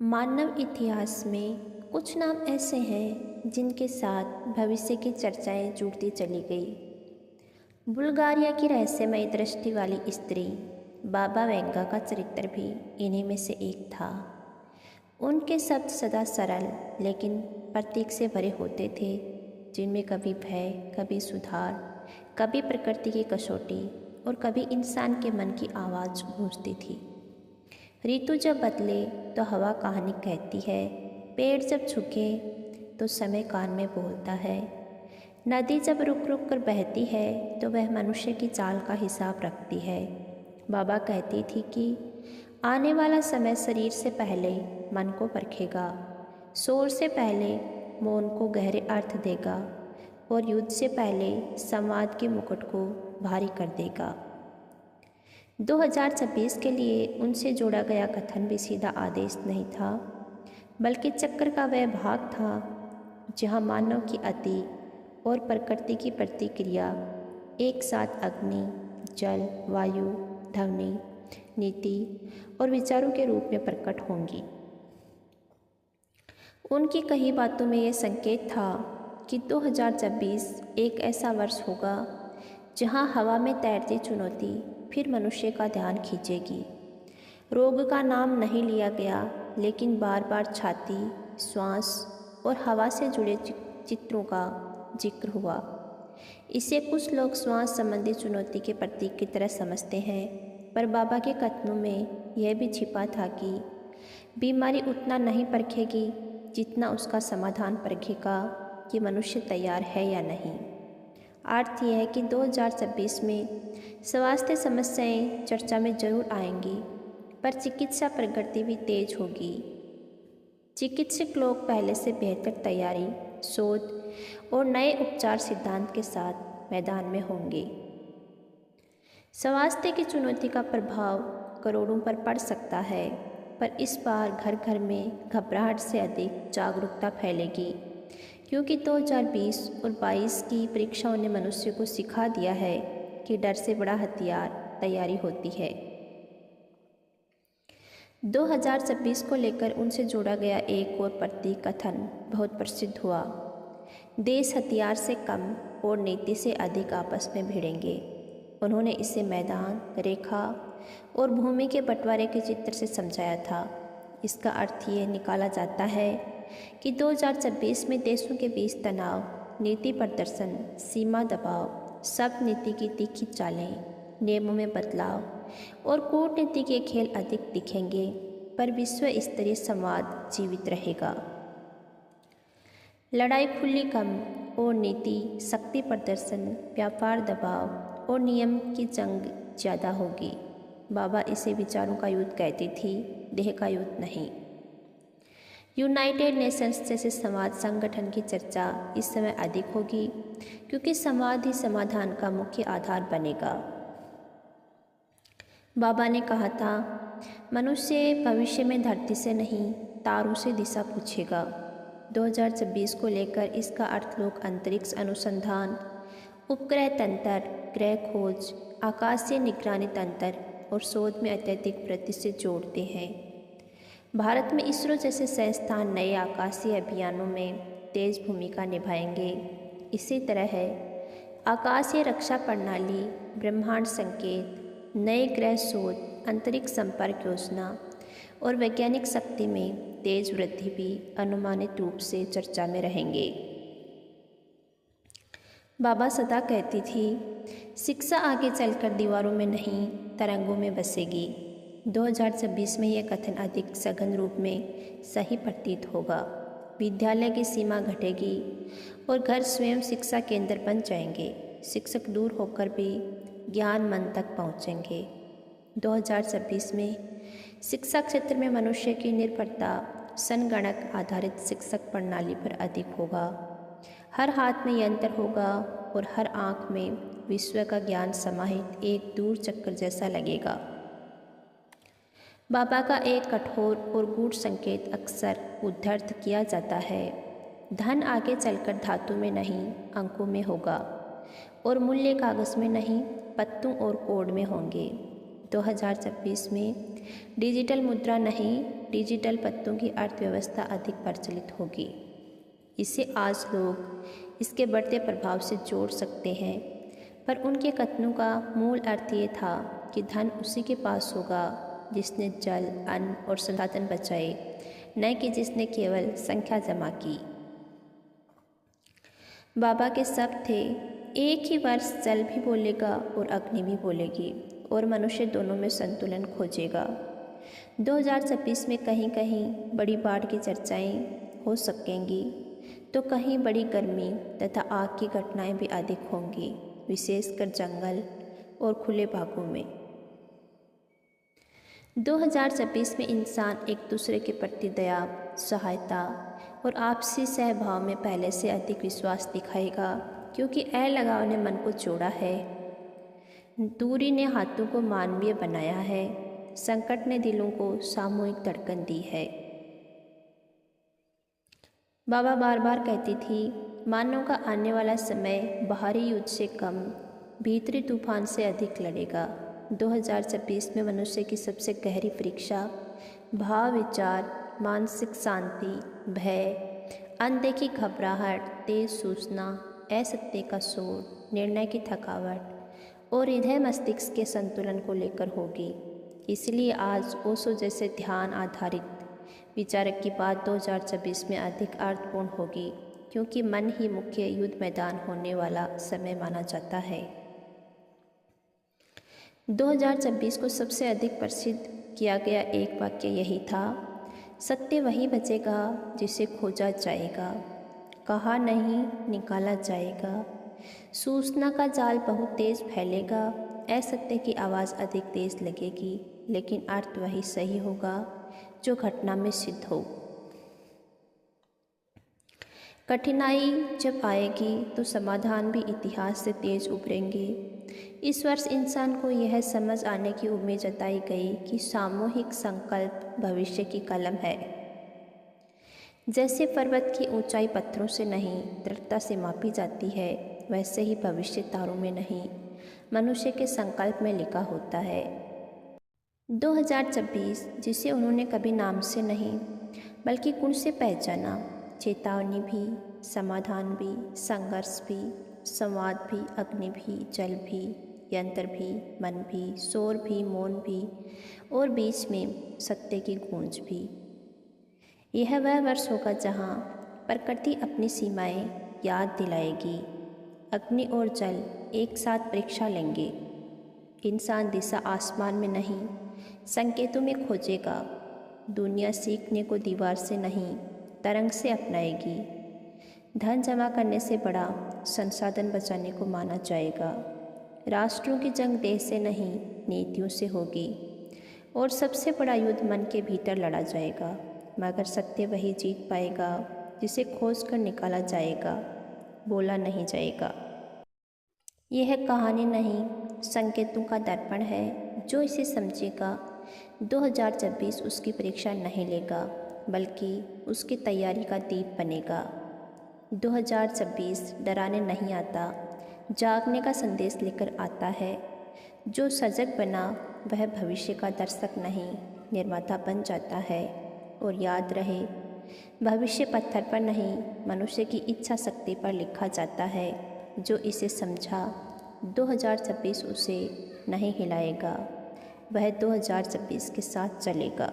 मानव इतिहास में कुछ नाम ऐसे हैं जिनके साथ भविष्य की चर्चाएं जुड़ती चली गई। बुल्गारिया की रहस्यमय दृष्टि वाली स्त्री बाबा वेंगा का चरित्र भी इन्हीं में से एक था। उनके शब्द सदा सरल लेकिन प्रतीक से भरे होते थे, जिनमें कभी भय, कभी सुधार, कभी प्रकृति की कसौटी और कभी इंसान के मन की आवाज़ गूंजती थी। ऋतु जब बदले तो हवा कहानी कहती है, पेड़ जब झुके तो समय कान में बोलता है, नदी जब रुक रुक कर बहती है तो वह मनुष्य की चाल का हिसाब रखती है। बाबा कहती थी कि आने वाला समय शरीर से पहले मन को परखेगा, शोर से पहले मौन को गहरे अर्थ देगा और युद्ध से पहले संवाद के मुकुट को भारी कर देगा। 2026 के लिए उनसे जोड़ा गया कथन भी सीधा आदेश नहीं था, बल्कि चक्र का वह भाग था जहाँ मानव की अति और प्रकृति की प्रतिक्रिया एक साथ अग्नि, जल, वायु, ध्वनि, नीति और विचारों के रूप में प्रकट होंगी। उनकी कही बातों में यह संकेत था कि 2026 एक ऐसा वर्ष होगा जहाँ हवा में तैरती चुनौती फिर मनुष्य का ध्यान खींचेगी। रोग का नाम नहीं लिया गया, लेकिन बार बार छाती, श्वास और हवा से जुड़े चित्रों का जिक्र हुआ। इसे कुछ लोग श्वास संबंधी चुनौती के प्रतीक की तरह समझते हैं, पर बाबा के कथनों में यह भी छिपा था कि बीमारी उतना नहीं परखेगी जितना उसका समाधान परखेगा कि मनुष्य तैयार है या नहीं। अर्थ यह है कि 2026 में स्वास्थ्य समस्याएं चर्चा में जरूर आएंगी, पर चिकित्सा प्रगति भी तेज होगी। चिकित्सक लोग पहले से बेहतर तैयारी, शोध और नए उपचार सिद्धांत के साथ मैदान में होंगे। स्वास्थ्य की चुनौती का प्रभाव करोड़ों पर पड़ सकता है, पर इस बार घर घर में घबराहट से अधिक जागरूकता फैलेगी, क्योंकि 2020 और 22 की परीक्षाओं ने मनुष्य को सिखा दिया है कि डर से बड़ा हथियार तैयारी होती है। 2026 को लेकर उनसे जोड़ा गया एक और प्रतीक कथन बहुत प्रसिद्ध हुआ। देश हथियार से कम और नीति से अधिक आपस में भिड़ेंगे। उन्होंने इसे मैदान, रेखा और भूमि के बंटवारे के चित्र से समझाया था। इसका अर्थ ये निकाला जाता है कि 2026 में देशों के बीच तनाव, नीति प्रदर्शन, सीमा दबाव, सब नीति की तीखी चालें, नियमों में बदलाव और कूटनीति के खेल अधिक दिखेंगे, पर विश्व स्तरीय संवाद जीवित रहेगा। लड़ाई खुली कम और नीति, शक्ति प्रदर्शन, व्यापार दबाव और नियम की जंग ज़्यादा होगी। बाबा इसे विचारों का युद्ध कहती थी, देह का युद्ध नहीं। यूनाइटेड नेशंस जैसे समाज संगठन की चर्चा इस समय अधिक होगी, क्योंकि संवाद ही समाधान का मुख्य आधार बनेगा। बाबा ने कहा था, मनुष्य भविष्य में धरती से नहीं, तारों से दिशा पूछेगा। 2026 को लेकर इसका अर्थ लोग अंतरिक्ष अनुसंधान, उपग्रह तंत्र, ग्रह खोज, आकाशीय निगरानी तंत्र और शोध में अत्यधिक वृद्धि से जोड़ते हैं। भारत में इसरो जैसे संस्थान नए आकाशीय अभियानों में तेज भूमिका निभाएंगे। इसी तरह है आकाशीय रक्षा प्रणाली, ब्रह्मांड संकेत, नए ग्रह शोध, अंतरिक्ष संपर्क योजना और वैज्ञानिक शक्ति में तेज वृद्धि भी अनुमानित रूप से चर्चा में रहेंगे। बाबा सदा कहती थी, शिक्षा आगे चलकर दीवारों में नहीं, तरंगों में बसेगी। 2026 में यह कथन अधिक सघन रूप में सही प्रतीत होगा। विद्यालय की सीमा घटेगी और घर स्वयं शिक्षा केंद्र बन जाएंगे। शिक्षक दूर होकर भी ज्ञान मन तक पहुंचेंगे। 2026 में शिक्षा क्षेत्र में मनुष्य की निर्भरता संगणक आधारित शिक्षक प्रणाली पर अधिक होगा। हर हाथ में यंत्र होगा और हर आँख में विश्व का ज्ञान समाहित एक दूर चक्र जैसा लगेगा। बाबा का एक कठोर और गूढ़ संकेत अक्सर उद्धृत किया जाता है, धन आगे चलकर धातु में नहीं, अंकों में होगा और मूल्य कागज में नहीं, पत्तों और कोड में होंगे। 2026 में डिजिटल मुद्रा नहीं, डिजिटल पत्तों की अर्थव्यवस्था अधिक प्रचलित होगी। इसे आज लोग इसके बढ़ते प्रभाव से जोड़ सकते हैं, पर उनके कथनों का मूल अर्थ ये था कि धन उसी के पास होगा जिसने जल, अन्न और संसाधन बचाए, न कि जिसने केवल संख्या जमा की। बाबा के शब्द थे, एक ही वर्ष जल भी बोलेगा और अग्नि भी बोलेगी और मनुष्य दोनों में संतुलन खोजेगा। 2026 में कहीं कहीं बड़ी बाढ़ की चर्चाएं हो सकेंगी, तो कहीं बड़ी गर्मी तथा आग की घटनाएं भी अधिक होंगी, विशेषकर जंगल और खुले भागों में। 2026 में इंसान एक दूसरे के प्रति दया, सहायता और आपसी सहभाव में पहले से अधिक विश्वास दिखाएगा, क्योंकि लगाव ने मन को जोड़ा है, दूरी ने हाथों को मानवीय बनाया है, संकट ने दिलों को सामूहिक धड़कन दी है। बाबा बार बार कहती थी, मानव का आने वाला समय बाहरी युद्ध से कम भीतरी तूफान से अधिक लड़ेगा। 2026 में मनुष्य की सबसे गहरी परीक्षा भाव, विचार, मानसिक शांति, भय, अनदेखी घबराहट, तेज सूचना, असत्य का शोर, निर्णय की थकावट और हृदय मस्तिष्क के संतुलन को लेकर होगी। इसलिए आज ओशो जैसे ध्यान आधारित विचारक की बात 2026 में अधिक अर्थपूर्ण होगी, क्योंकि मन ही मुख्य युद्ध मैदान होने वाला समय माना जाता है। 2026 को सबसे अधिक प्रसिद्ध किया गया एक वाक्य यही था, सत्य वही बचेगा जिसे खोजा जाएगा, कहा नहीं निकाला जाएगा। सूचना का जाल बहुत तेज फैलेगा, असत्य की आवाज़ अधिक तेज लगेगी, लेकिन अर्थ वही सही होगा जो घटना में सिद्ध हो। कठिनाई जब आएगी तो समाधान भी इतिहास से तेज उभरेंगे। इस वर्ष इंसान को यह समझ आने की उम्मीद जताई गई कि सामूहिक संकल्प भविष्य की कलम है। जैसे पर्वत की ऊंचाई पत्थरों से नहीं दृढ़ता से मापी जाती है, वैसे ही भविष्य तारों में नहीं मनुष्य के संकल्प में लिखा होता है। 2026 जिसे उन्होंने कभी नाम से नहीं बल्कि गुण से पहचाना, चेतावनी भी, समाधान भी, संघर्ष भी, संवाद भी, अग्नि भी, जल भी, यंत्र भी, मन भी, शोर भी, मौन भी और बीच में सत्य की गूंज भी। यह वह वर्ष होगा जहाँ प्रकृति अपनी सीमाएं याद दिलाएगी, अग्नि और जल एक साथ परीक्षा लेंगे। इंसान दिशा आसमान में नहीं संकेतों में खोजेगा। दुनिया सीखने को दीवार से नहीं तरंग से अपनाएगी। धन जमा करने से बड़ा संसाधन बचाने को माना जाएगा। राष्ट्रों की जंग देश से नहीं नीतियों से होगी और सबसे बड़ा युद्ध मन के भीतर लड़ा जाएगा, मगर सत्य वही जीत पाएगा जिसे खोज कर निकाला जाएगा, बोला नहीं जाएगा। यह कहानी नहीं संकेतों का दर्पण है। जो इसे समझेगा 2026 उसकी परीक्षा नहीं लेगा, बल्कि उसकी तैयारी का दीप बनेगा। 2026 डराने नहीं आता, जागने का संदेश लेकर आता है। जो सजग बना वह भविष्य का दर्शक नहीं निर्माता बन जाता है। और याद रहे, भविष्य पत्थर पर नहीं मनुष्य की इच्छा शक्ति पर लिखा जाता है। जो इसे समझा 2026 उसे नहीं हिलाएगा, वह 2026 के साथ चलेगा।